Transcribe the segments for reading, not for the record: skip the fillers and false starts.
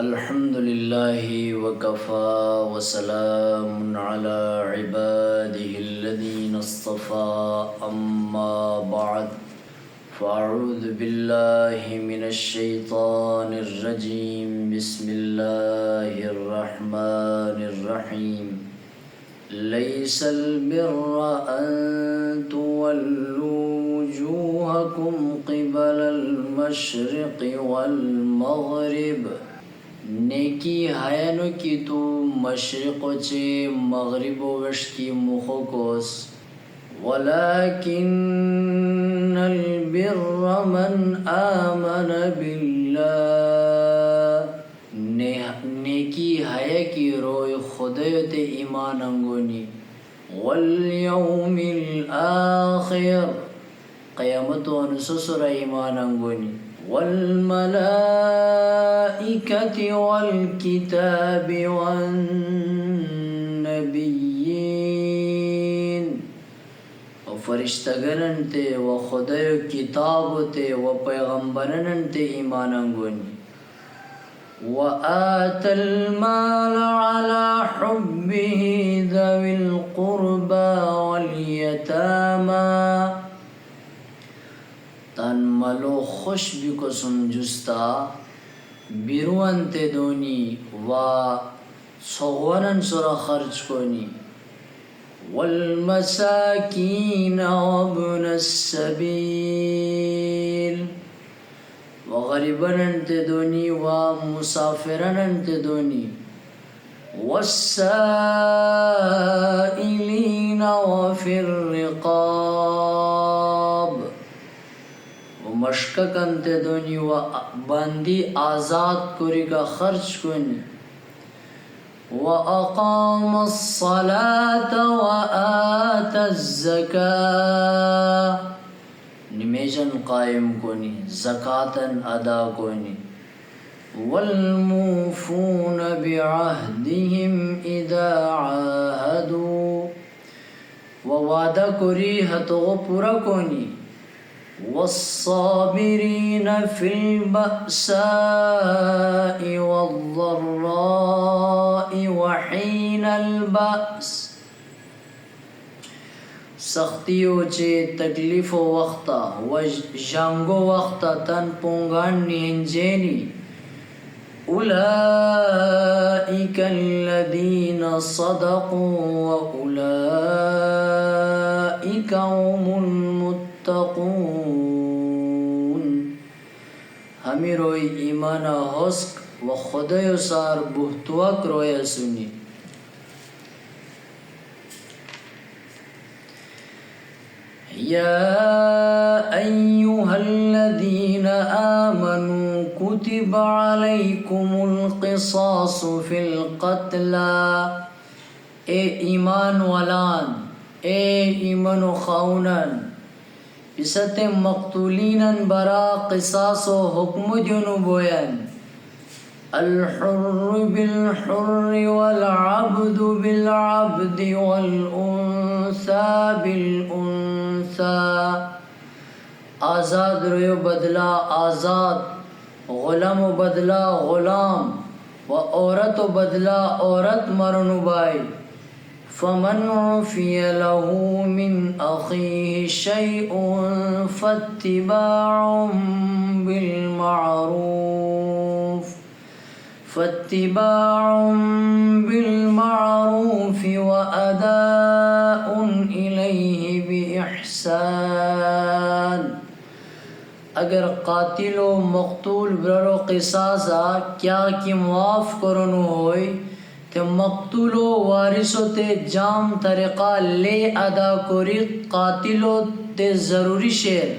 الحمد لله وكفى وسلام على عباده الذين اصطفى أما بعد فأعوذ بالله من الشيطان الرجيم بسم الله الرحمن الرحيم ليس البر أن تولوا وجوهكم قبل المشرق والمغرب نیکی حیانو کی تو مشرق چے مغرب وش کی مخوکوس ولكن البر من آمن بالله نیکی حیا کی روی خدایت ایمان انگونی والیوم الآخر قیامت و انسسر ایمان انگونی والملائکة والکتاب والنبیین و فرشتگرن تے و خدای کتاب تے و پیغمبرن تے ایمان انگونی وآت المال على حبه ذوي القربى واليتامى تن ملو خوش بکسن جستا بیروان تے دونی و صغورن سرا خرچ کنی والمساکین وابن السبیل و غریبن تے دونی و مسافرن تے دونی والسائلین وفی الرقاب مشککن تے دونی و بندی آزاد کری کا خرچ کنی وَأَقَامَ الصَّلَاةَ وَآتَ الزَّكَاةَ نمیجن قائم کنی زکاتن ادا کنی وَالْمُوفُونَ بِعَهْدِهِمْ إِذَا عَاهَدُوا ووعدہ کری حتو پورا کنی والصابرین فی البأساء والضراء وحین البأس سختیو چے تکلیف و وقتا و جنگو وقتا تن پونگان نینجینی اولئک الذین صدقوا و اولئک هم المتقون ہمیں روئی ایمان حسک و خدای سار بہتوک روی سنی یا ایوہا الذین آمنوا کتب علیکم القصاص فی القتلى اے ایمان والان اے ایمان و خاونان بست مقتولین برا قصاص و حکم جنوبوین الحر بالحر والعبد بالعبد والانثى بالانثى آزاد رویو بدلا آزاد غلام و بدلا غلام و عورت و بدلا عورت مرنو بائی فمن عفی له من اخیه شیء فاتباع بالمعروف واداء الیہ باحسان اگر قاتل و مقتول برو قصاصا کیا کی معاف کرنو ہوئی تے مقتول و وارثو تے جام طریقہ لے ادا کری قاتلو تے ضروری شیر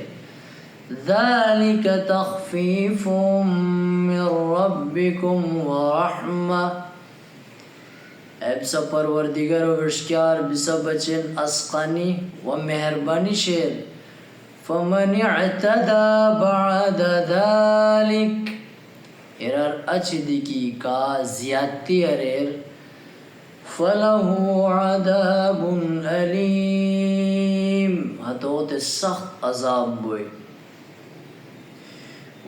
ذالک تخفیف من ربکم ورحمہ اے بسا پروردگار و بشکار بسا بچن اسقانی و مہربانی شیر فمن اعتدى بعد ذلك ارار اچ دیکی کا زیادتی اریر فَلَهُ عَذَابٌ أَلِيمٌ ہتوت سخت عذاب بوئی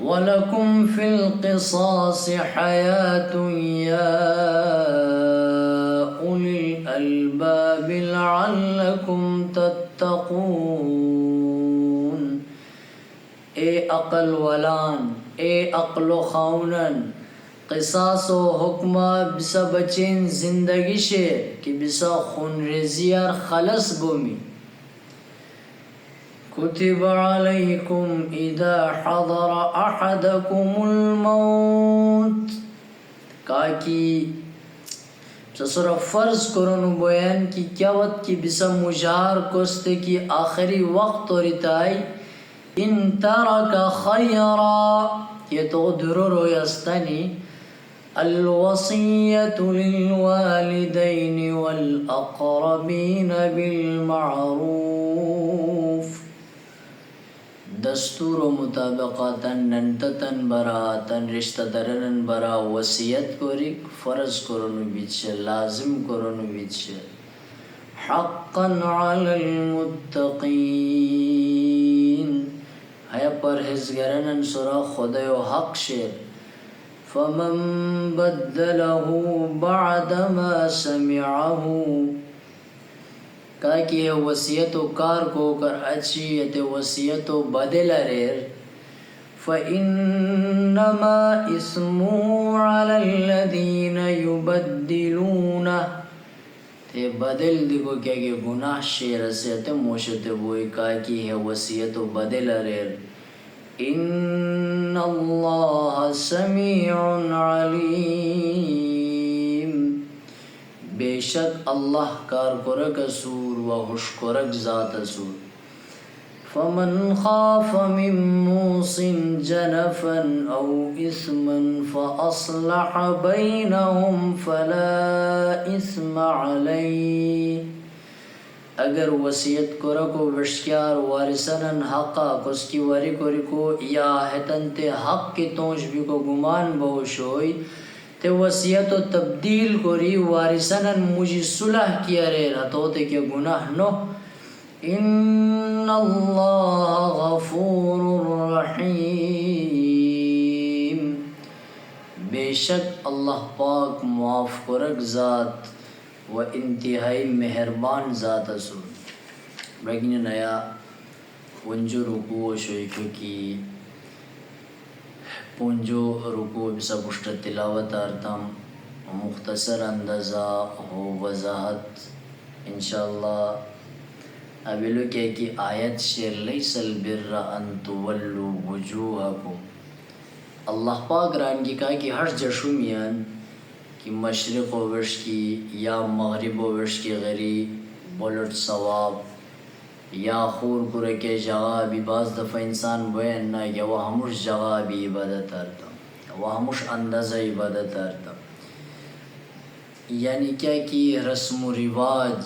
وَلَكُمْ فِي الْقِصَاصِ حَيَاةٌ يَا أُولِي الْأَلْبَابِ لَعَلَّكُمْ تَتَّقُونَ. اے عقل والان، اے عقل و خاونن، قصاص و حکمہ بسا بچین زندگی شے کہ بسا خون ریزیار خلص بومی. كتب عليكم إذا حضر أحدكم الموت. کاکی سسرا فرض کرنو بیان کی کیا وقت کی بسا مجار کوستے کی آخری وقت ریتائی ان ترک خیرا یہ تو درور یستنی الوصیت للوالدین والاقربین بالمعروف. دستور و مطابقاتن ننتتن براتن رشتہ درنن برا وصیت کوریک فرض کرنو بیچ لازم کرنو بیچ حقا علی المتقین ہے پرہیزگرنن سرا خدای و حق شیر. فمن بدله بعد ما سمعه کہ یہ وصیت و کار کو کر اچھی یہ وصیت و بدل ریر فإنما اسمه على الذين يبدلونه تے بدل دیکھو کیا کہ گناہ شیر سے تے موشتے ہوئی کہ یہ وصیت و بدل ریر. ان اللہ سمیع علیم. بے شک اللہ کار کرک سور و خوش کرک ذات سور. فمن خاف من موص جنفا او اثما فاصلح بینہم فلا اثم علیہ. اگر وصیت کرکو وشکیار وارثنن حقا کس کی وری کرکو یا حتنتے حق کی تونش بھی کو گمان بہوش ہوئی تے وصیت و تبدیل کری وارثنن مجھے صلح کیا رہے رہتوتے کہ گناہ نو. ان اللہ غفور رحیم. بے شک اللہ پاک معاف کرک ذات و انتہائی مہربان ذات اسو. بگنی نیا ونجو رکوع شوئی کی پونجو رکوع بسا پشت تلاوت آرتم مختصر اندازہ ہو وضاحت انشاءاللہ. ابلو کہ کی آیت شیر لیس البر ان تولوا وجوہکم. اللہ پاک ران کی کہا کہ ہر جشومیان کہ مشرق و وش کی یا مغرب و وش کی غری بولٹ ثواب یا خور کرے کے جگہ بھی بعض دفعہ انسان بین نہ یا وہ ہموش جگہ بھی عبادت آرتا وہ ہموش اندازہ عبادت آرتا. یعنی کیا کی رسم و رواج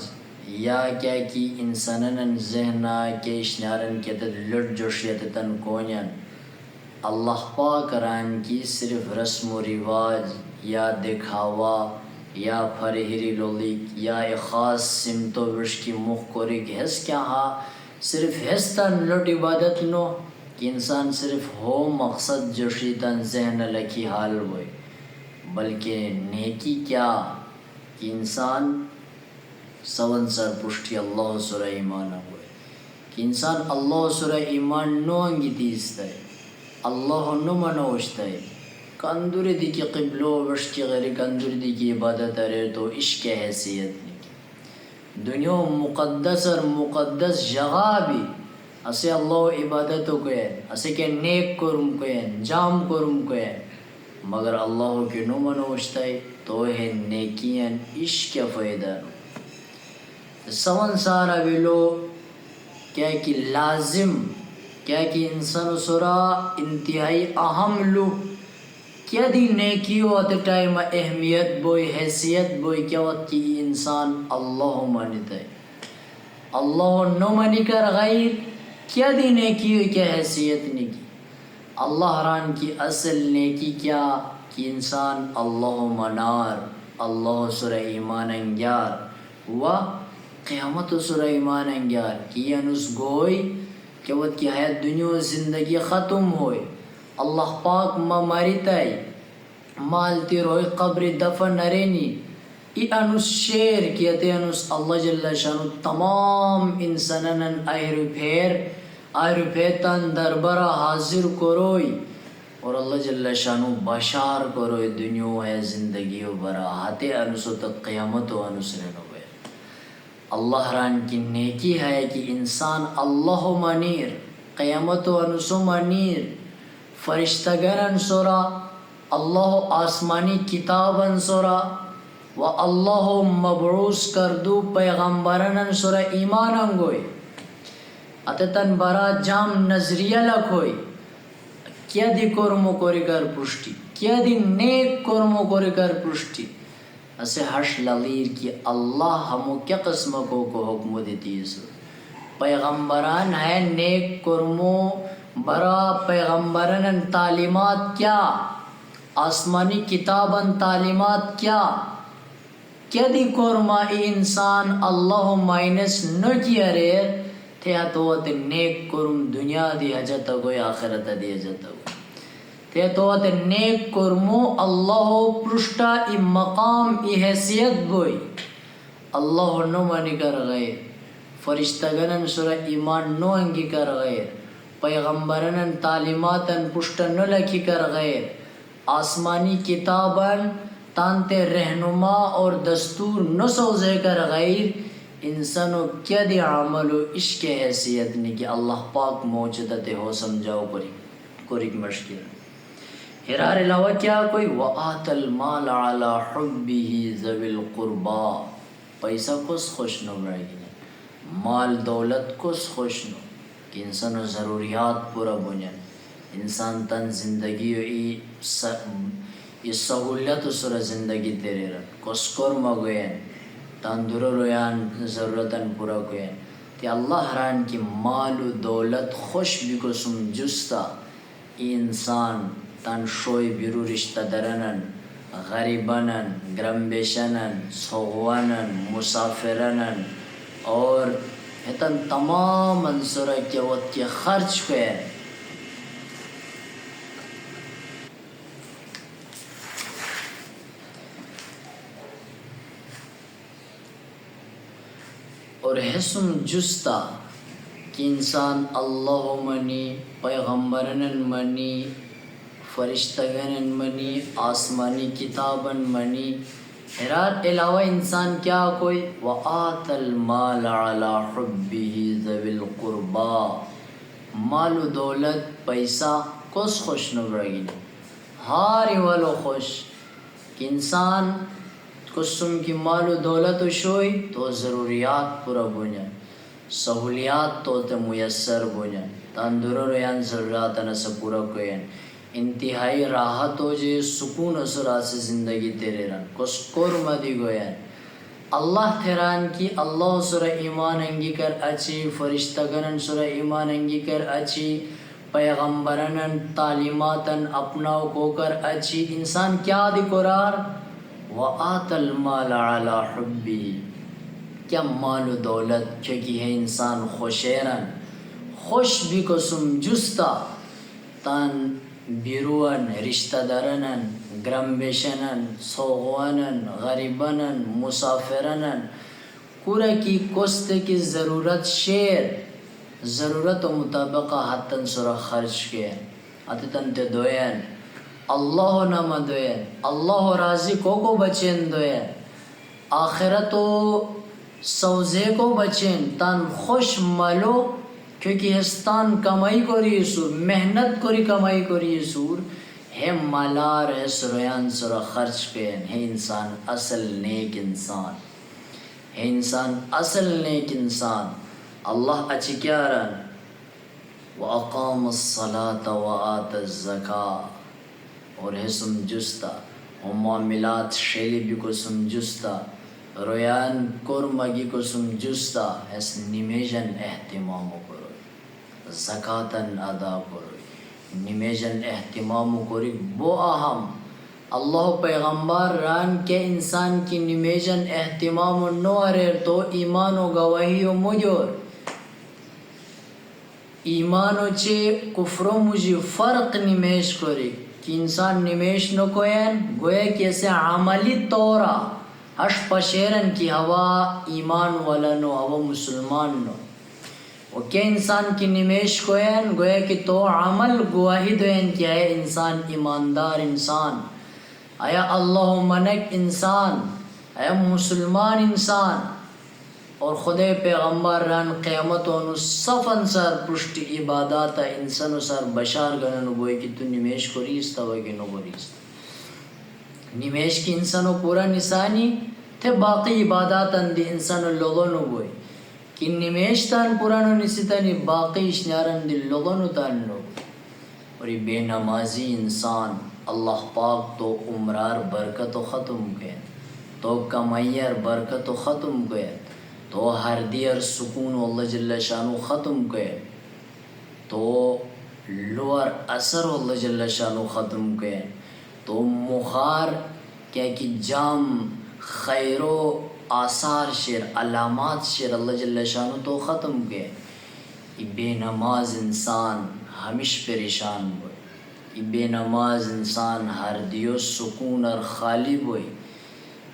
یا کیا کی انسانن ذہنہ کے اشنارن کے تد لٹ جوشیتتن کونین اللہ پاک ران کی صرف رسم و رواج یا دکھاوا یا فرہری لولیک یا خاص سمتو وش کی مخ کوریک حس کیا ہاں صرف حسن لٹ عبادت نو کہ انسان صرف ہو مقصد جوشیتن ذہن لکی حال ہوئے بلکہ نیکی کیا کہ انسان سون سر پشتی اللہ سورہ ایمان ہوئے کہ انسان اللہ سورہ ایمان نو انگی تیستا ہے اللہ نو منوشتا ہے کندوری دی کی قبلو وش کی غیر کندوری دی کی عبادت ارے تو عشق حیثیت نہیں. دنیا مقدس اور مقدس جگہ بھی اسے اللہ عبادتوں کو ہے اسے کہ نیک کرم کو ہے جام کرم کو ہے مگر اللہ کی نو منوشتا ہے تو ہے نیکیاں عشق فائدہ نو. سون سارا ویلو کیا کہ لازم کیا کہ انسان سرا انتہائی اہم لو کیا دی نیکی و ات ٹائم اہمیت بوئی حیثیت بوئی کیا وقت کی انسان اللہ مانتا ہے اللہ نو منی کر غیر کیا دی نیکی و کیا حیثیت نہیں کی. اللہ ران کی اصل نیکی کیا کہ انسان اللہ منار اللہ سورہ ایمان انگیار و قیامت سورہ ایمان انگیار کی انس گوئی کہ وقت کی حیات دنیا زندگی ختم ہوئے اللہ پاک ما مریتای مال تی روی قبر دفن نرینی ای انوس شیر کیتے انوس اللہ جل شانو تمام انسانن ایرو پھیتن دربارہ حاضر کروئی اور اللہ جل شانو بشار کروئی دنیا ہے زندگی و برا ہاتے انوسو تک قیامت و انوس رنو گئے اللہ ران کی نیکی ہے کہ انسان اللہ منیر قیامت و انوسو منیر فرشتگان انصورا اللہ آسمانی کتاب انصورا و اللہ مبعوث کردو پیغمبران انصورا ایمان انگوئی اتتن برا جام نظریہ لکھوئی کیا دی کرمو کوری کر پرشتی کیا دی نیک کرمو کوری کر پرشتی اسے حش لغیر کی اللہ ہمو کیا قسم کو حکم دیتی ہے پیغمبران ہے نیک کرمو برا پیغمبران تعلیمات کیا آسمانی کتابن تعلیمات کیا دی کورما ای انسان اللہ مائنس نو کیا ریر تھیا توت نیک کرم دنیا دی حجت گوی آخرت دی حجت گوی تھیا توت نیک کرمو اللہ پرشتا ای مقام ای حیثیت گوی اللہ نو مانی کر غیر فرشتگنن سورہ ایمان نو انگی کر غیر پیغمبرن تعلیماتن پشت نو لکھی کر غیر آسمانی کتابن تانتے رہنما اور دستور نو سوزے کر غیر انسانو کیا دی عمل و عشق حیثیت نہیں کہ اللہ پاک موجودت ہو سمجھاؤ کوری مشکل ہرار علاوہ کیا کوئی وآت المال علی حبہ ذوی القربا پیسہ کس خوش نو رہی مال دولت کس خوش نو کہ انسانو ضروریات پورا بنیان انسان تن زندگی و ای سہولیت سر زندگی تیرے رن کسکور مگوین تندر رویان ضرورتن پورا کوین تی اللہ ران کی مال و دولت خوش بھی کسم جستا ای انسان تن شوی بیرو رشتہ درنن غریبنن گرمبیشنن سوغوانن مسافرنن اور ہتن تمام انصرہ کے وقت کے خرچ کوئے اور حسن جستا کہ انسان اللہ منی پیغمبرن منی فرشتگن منی آسمانی کتابن منی ہرار علاوہ انسان کیا کوئی وآت المال علی حبہ ذوی القربا مال و دولت پیسہ کس خوش نو رگی ہاری والو خوش کہ انسان قسم کی مال و دولت و شوئی تو ضروریات پورا بنیان سہولیات تو میسر بنیان تندر ریان ضروریات نسا پورا کوئین انتہائی راحت ہو جے سکون اسرا سے زندگی تیرے رن کسکور مدی گوین اللہ تیران کی اللہ سر ایمان انگی کر اچھی فرشتگنن سر ایمان انگی کر اچھی پیغمبرن تعلیماتن اپناو کو کر اچھی انسان کیا دی قرار وآت المال علی حبی کیا مال و دولت کیونکہ ہے انسان خوشیرن خوش بھی قسم جستا تان بیروان رشتہ دارنن گرمبیشنن سوغوانن غریبنن مسافرنن کورا کی کوست کی ضرورت شیر ضرورت و مطابقہ حتن سورا خرچ کے حتن تے دوین اللہ نام دوین اللہ راضی کو بچین دوین آخرت و سوزے کو بچین تان خوش ملو کیونکہ ہستان کمائی کری سور محنت کری کمائی کری سور ہے مالار ہے سریان سر خرچ کین ہے انسان اصل نیک انسان ہے انسان اصل نیک انسان اللہ اچھی کیا رن وَأَقَامَ الصَّلَاةَ وَآتَ الزَّكَاةَ اور ہے سمجھستا و معاملات شیلی بھی کو سمجھستا رویان کرمگی کو سمجھستا اس نمیجن احتمام کرو زکاتن ادا کرو نمیجن احتمام کری بو اہم اللہ پیغمبر ران کے انسان کی نمیجن احتمام نو اریر تو ایمان و گواہی و مجور ایمانو چه کفرو مجی فرق نمیش کری که انسان نمیش نکوین گویا کیسے عملی طورا ہش پشیرن کی ہوا ایمان ولنو ہوا مسلمان نو و کہ انسان کی نمیش کوین گویا کہ تو عمل گواہی دوین کیا ہے انسان ایماندار انسان آیا اللہ منک انسان آیا مسلمان انسان اور خدای پیغمبر ران قیامت و صفن سر پشت عبادات انسان سر بشار گنن بوئی کہ تو نمیش کوریستا ہوئی کہ نو کوریستا نمیش کی انسانو پورا نسانی تھے باقی عبادات اندی انسانو لغنو بوئی کہ نمیش تان پورانو نسیتانی باقی اشنیارن دی لغنو تان نو اور یہ بے نمازی انسان اللہ پاک تو عمرار برکت و ختم گئے تو کمائیر برکت و ختم گئے تو ہر دیر سکون اللہ جل شانو ختم گئے تو لور اثر اللہ جل شانو ختم گئے تو مخار کیا کہ جام خیر و آثار شیر علامات شیر اللہ جل شانو تو ختم گئے یہ بے نماز انسان ہمیش پریشان ہوئے یہ بے نماز انسان ہر دیو سکون اور خالی ہوئے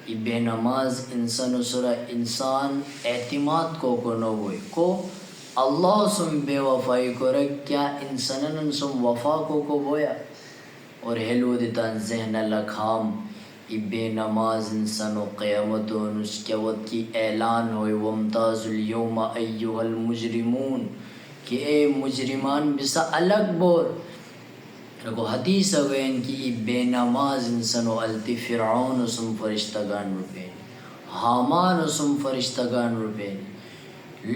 یہ بے نماز انسان سرا انسان اعتماد کو نہ ہوئے کو اللہ سم بے وفائی کو رکھ کیا انسانن سم وفا کو بویا اور ہلو دیتان ذہن لکھام یہ بے نماز انسان و قیامت و نسکیوت کی اعلان ہوئے وامتاز اليوم ایوہ المجرمون کہ اے مجرمان بسا الگ بور رکو حدیث ہوئین کی یہ بے نماز انسان و التی فرعون و سم فرشتگان روپین حامان و سم فرشتگان روپین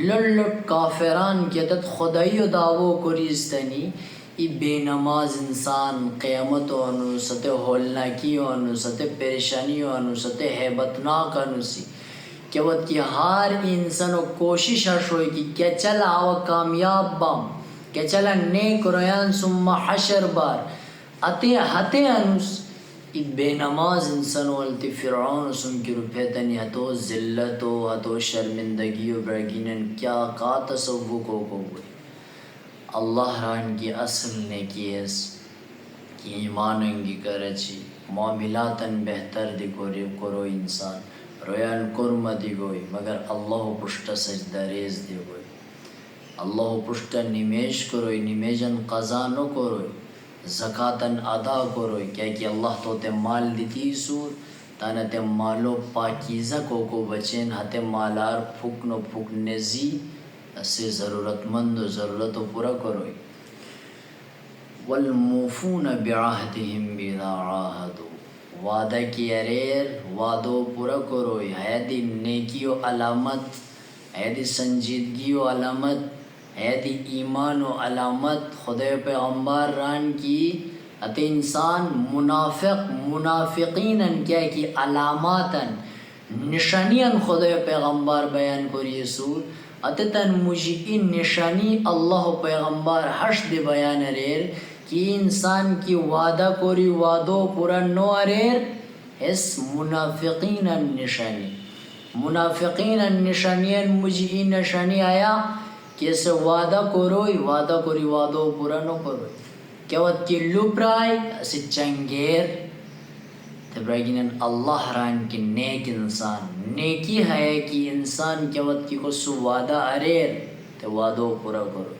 للٹ کافران کی عدد خدای و دعوو کریستنی ای بے نماز انسان قیامت و انو ست ہولناکی و انو ست پریشانی و انو ست حیبتناک انو سی کہ وقت کی ہار انسان و کوشش ہوئی کہ کیا چلا آوا کامیاب بام کیا چلا نیک رویان سم حشر بار اتے ہتے انوس ای بے نماز انسان والتی فرعون سم کی روپیتنی ہتو ذلت و ہتو شرمندگی و برگینن کیا کا تصوب کو ہوئی اللہ ران کی اصل نے کیس کہ ایماننگی کرچی معاملاتاً بہتر دی کرو انسان رویان کرم دی گوئی مگر اللہ پشت سجدہ ریز دی گوئی اللہ پشت نمیش کروئی نمیجن قضا نو کروئی زکاتاً ادا کروئی کیا کہ اللہ تو تے مال دیتی سور تانا تے مالو پاکیزہ کو بچین ہتے مالار پھکن نزی اسے ضرورت مند و ضرورت و پورا کروئی والموفون بعہدہم اذا عاہدوا وعدہ کی اریر وعدو پورا کروئی ہے دی نیکی و علامت ہے دی سنجیدگی و علامت ہے دی ایمان و علامت خدا پیغمبر ران کی اتے انسان منافقین کیا کی علاماتاً نشانیاں خدا پیغمبر بیان کری سور اتتن مجھئی نشانی اللہ پیغمبر حشد بیان ریر کہ انسان کی وعدہ کوری وعدو پورا نو ریر اس منافقین نشانی منافقین نشانی مجھئی نشانی آیا کہ اسے وعدہ کوروئی وعدہ کوری وعدو پورا نو کوروئی کیا وقت کی لپرائی اسے چنگیر تبراگینن اللہ ران کی نیک انسان نیکی ہے کہ انسان کیا وقت کی خسو وعدہ اریر تو وعدو پورا کرو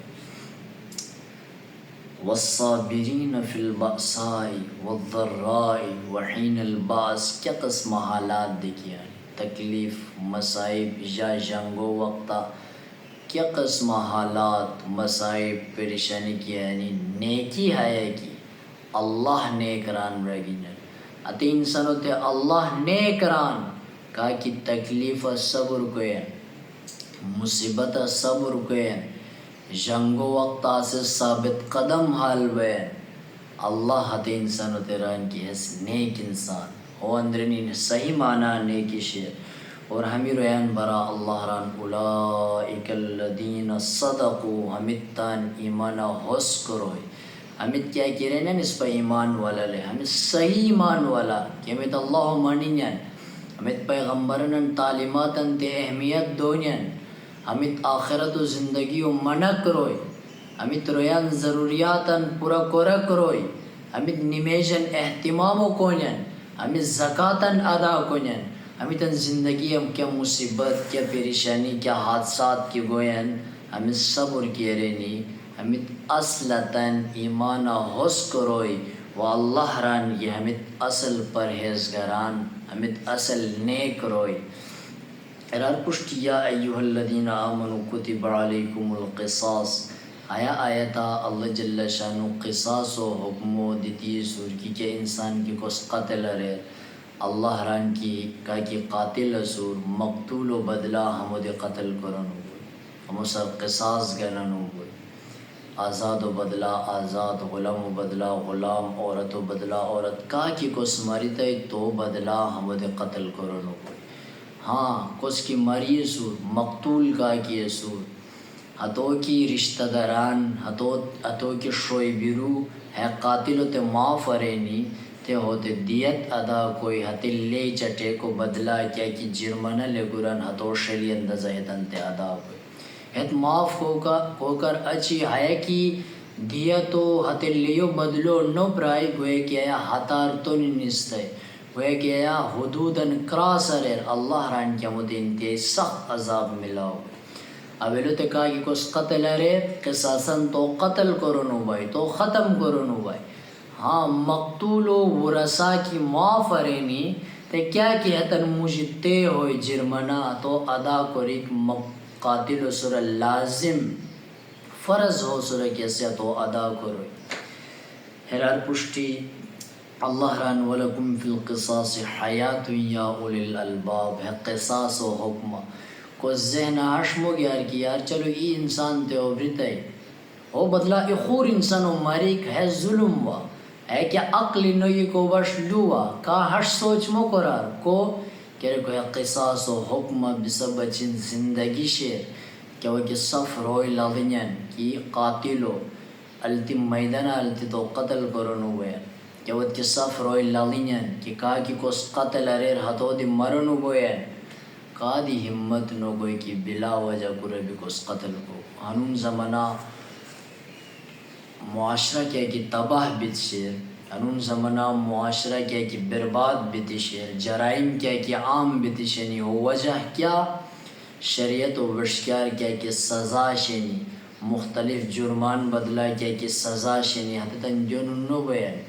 والصابرین فی البأساء والضراء وحین الباس کیا قسم حالات دیکھیں تکلیف مسائب یا جنگو وقتا کیا قسم حالات مسائب پریشانی کی یعنی نیکی ہے کہ اللہ نیکران رگینن اتی انسانو تے اللہ نیکران کہا کہ تکلیف صبر کوئے مصیبت صبر کوئے جنگو وقتا سے ثابت قدم حال ہوئے اللہ تے انسانو تے ران کی حس نیک انسان ہو اندرنی صحیح معنی نیکی شیر اور ہمیں رویان برا اللہ ران اولائک الذین صدقوا ہمتان ایمانا حس کروئی ہمت کیا کہہ رہے ہیں اس پہ ایمان والا لے ہمیں صحیح ایمان والا کہ ہمیں اللہ مانین ہمیں پیغمبرن تعلیماتن تے اہمیت دونین ہمیں آخرت و زندگی و منع کروئی امیت رویان ضروریاتاً پورا کورا کروی امیت نمیشن اہتمام کونین امیت زکاتاً ادا کونین امیتن زندگی ہم کیا مصیبت کیا پریشانی کیا حادثات کی گوین امیت صبر کی رینی امیت اصلتاً ایمان حس کروی و اللہ ران یہ امیت اصل پرہیزگاران امیت اصل نیک روی ارار پشت یا ایوہ الذین آمنوا کتب علیکم القصاص آیا آیتا اللہ جل شانو قصاص و حکمو دیتی سور کی انسان کی کس قتل رہے اللہ ران کی کی قاتل سور مقتول و بدلہ ہمو دے قتل کرنو ہوئی ہمو سر قصاص گننو ہوئی آزاد و بدلہ آزاد غلام و بدلہ غلام عورت و بدلہ عورت کی کس مریتا تو بدلہ ہمو دے قتل کرنو ہوئی ہاں کس کی مری سور مقتول کی سور ہتو کی رشتہ داران ہتو کی شوئی بیرو ہے قاتل تے معاف رینی تے ہوتے دیت ادا کوئی ہتے لے چٹے کو بدلا کیا کی جرمانہ لے گران ہتو شلی اندازہ ہتن تے ادا کوئی ہت معاف ہو کر اچھی ہے کی دیتو ہتے لیو بدلو نو پرائی گوئے کیا ہتار تو نستے گوئے کیا حدودن کراسر اللہ ران کیا مدین تے سخت عذاب ملاو اویلو تے کہا کہ کس قتل رے قصاصاً تو قتل کرنو بھائی تو ختم کرنو بھائی ہاں مقتول و ورثہ کی معاف رینی تے کیا کہ ہتن مجھتے ہوئی جرمنہ تو ادا کریک قاتل سر لازم فرض ہو سر کیسے تو ادا کروئی حرار پشتی اللہ ران ولکم فی القصاص حیات یا اولی الالباب ہے قصاص و حکم کو ذہن عشمو گیار کی یار چلو ای انسان تے اوبرتا ہے او بدلا ای خور انسان و مریک ہے ظلم وا ہے کیا عقل نوی کو بش لوا کا ہش سوچ مو قرار کو کہ رکو ہے قصاص و حکم بسب چن زندگی شیر کہ وہ کہ صف روئی لغنین کی قاتلو التی میدان التی تو قتل کرنو ہوئے کہ وہ کہ صف روئی لغنین کی کہا کہ کس قتل ریر ہتو دی مرنو ہوئے قادی ہمت نو گوئی کی بلا وجہ کرے بھی کس قتل کو ہنون زمانہ معاشرہ کیا کی تباہ بیت شیر ہنون زمانہ معاشرہ کیا کی برباد بیت شیر جرائم کیا کی عام بیت شنی ہو وجہ کیا شریعت و وشکار کیا کی سزا شنی مختلف جرمان بدلا کیا کی سزا شنی حتی تنجون نو بیان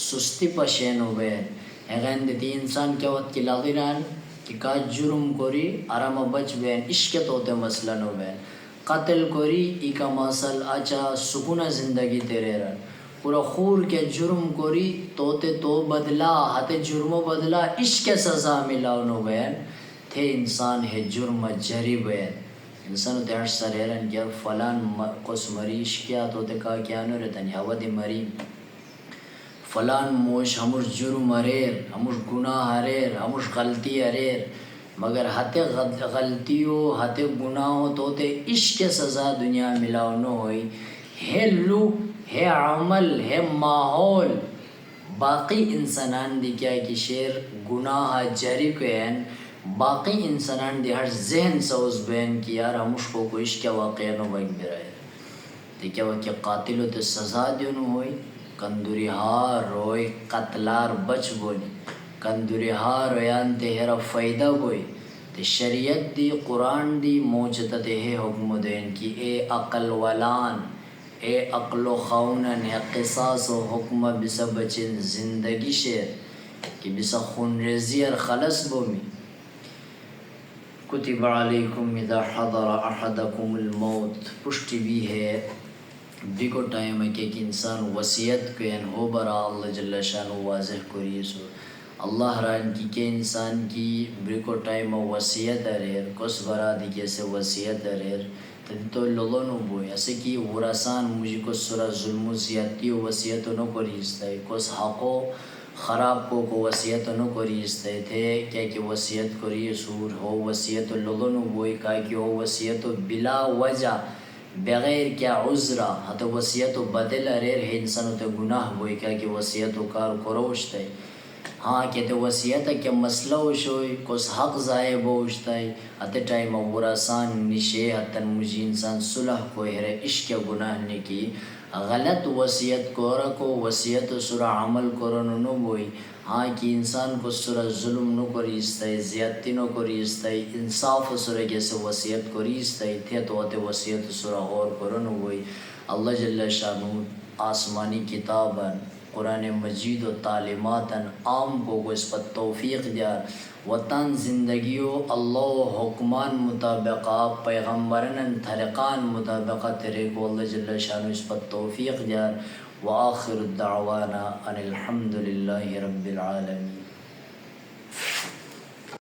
سستی پشینو بیان اگر دیتی انسان کیا وقت کی لاغیران کہ کا جرم کوری آرام بچ بین عشقت ہوتے مسئلہ نو بین قتل کوری ای کا مسئل آچا سکونہ زندگی تیرے رن پورا خور کے جرم کوری توتے تو بدلا ہتے جرم بدلا عشق سزا ملاو نو بین تھے انسان ہے جرم جری بین انسان تے ہر سر رن کہ فلان قس مریش کیا توتے کا کیا نو رتن ہوا دی مری فلان موش ہموش جرم اریر ہموش گناہ اریر ہموش غلطی اریر مگر ہتے غلطیو ہتے گناہو تو تے عشق سزا دنیا ملاو نو ہوئی ہے لو ہے عمل ہے ماحول باقی انسانان دی کیا کہ شیر گناہ جری کوئین باقی انسانان دی ہر ذہن سوز بین کی یار ہموش کو عشق واقعہ نو بین برائے تے کیا وہ کہ قاتلو تے سزا دیو نو ہوئی کندوری ہار روئی قتلار بچ بولی کندوری ہار رویان تیہرا فائدہ بوئی تے شریعت دی قرآن دی موجدت ہے حکم دین کی اے عقل ولان اے عقل و خونن ہے قصاص و حکم بسا بچن زندگی شیر کہ بسا خون رزیر خلص بومی کتب علیکم اذا حضر احدکم الموت پشتی بھی ہے دیکھو ٹائم ہے کہ انسان وصیت کین ہو برا اللہ جل شان واضح کریے سو اللہ ران کی کہ انسان کی بریکو ٹائم وصیت اریر کس برا دی کیسے وصیت اریر تو لوگوں نو بوئی ایسے کی ورسان مجھے کو سورہ ظلم و زیادتی و وصیت نو کریستا ہے کس حقو خراب کو وصیت نو کریستا تھے کیا کہ وصیت کریے سور ہو وصیت لوگوں نو بوئی کہا کہ ہو وصیت بلا وجہ بغیر کیا عذرہ ہتو وصیت و بدل اریر ہے انسانو تے گناہ بوئی کیا کہ وصیت و کار کروشتا ہے ہاں کہتے وصیت کہ مسئلہ وشوئی کس حق ضائع بوشتائی اتے ٹائم وراسان نشے حتن مجھے انسان صلح کو ہرے عشق گناہ نے کی غلط وصیت کو رکھو وصیت سورہ عمل کرو نو بوئی ہاں کہ انسان کو سورہ ظلم نو کریستائی زیادتی نو کریستائی انصاف سورہ کیسے وصیت کریستائی تھے تو اتے وصیت سورہ غور کرو نو بوئی اللہ جل شانہ آسمانی کتاباً قرآن مجید و تعلیماتاً عام کو اس پر توفیق دیار وطن زندگیو اللہ حکمان مطابقہ پیغمبرن طریقان مطابقہ تیرے کو اللہ جل شانہ اس پر توفیق دیار وآخر الدعوانا ان الحمد للہ رب العالمین.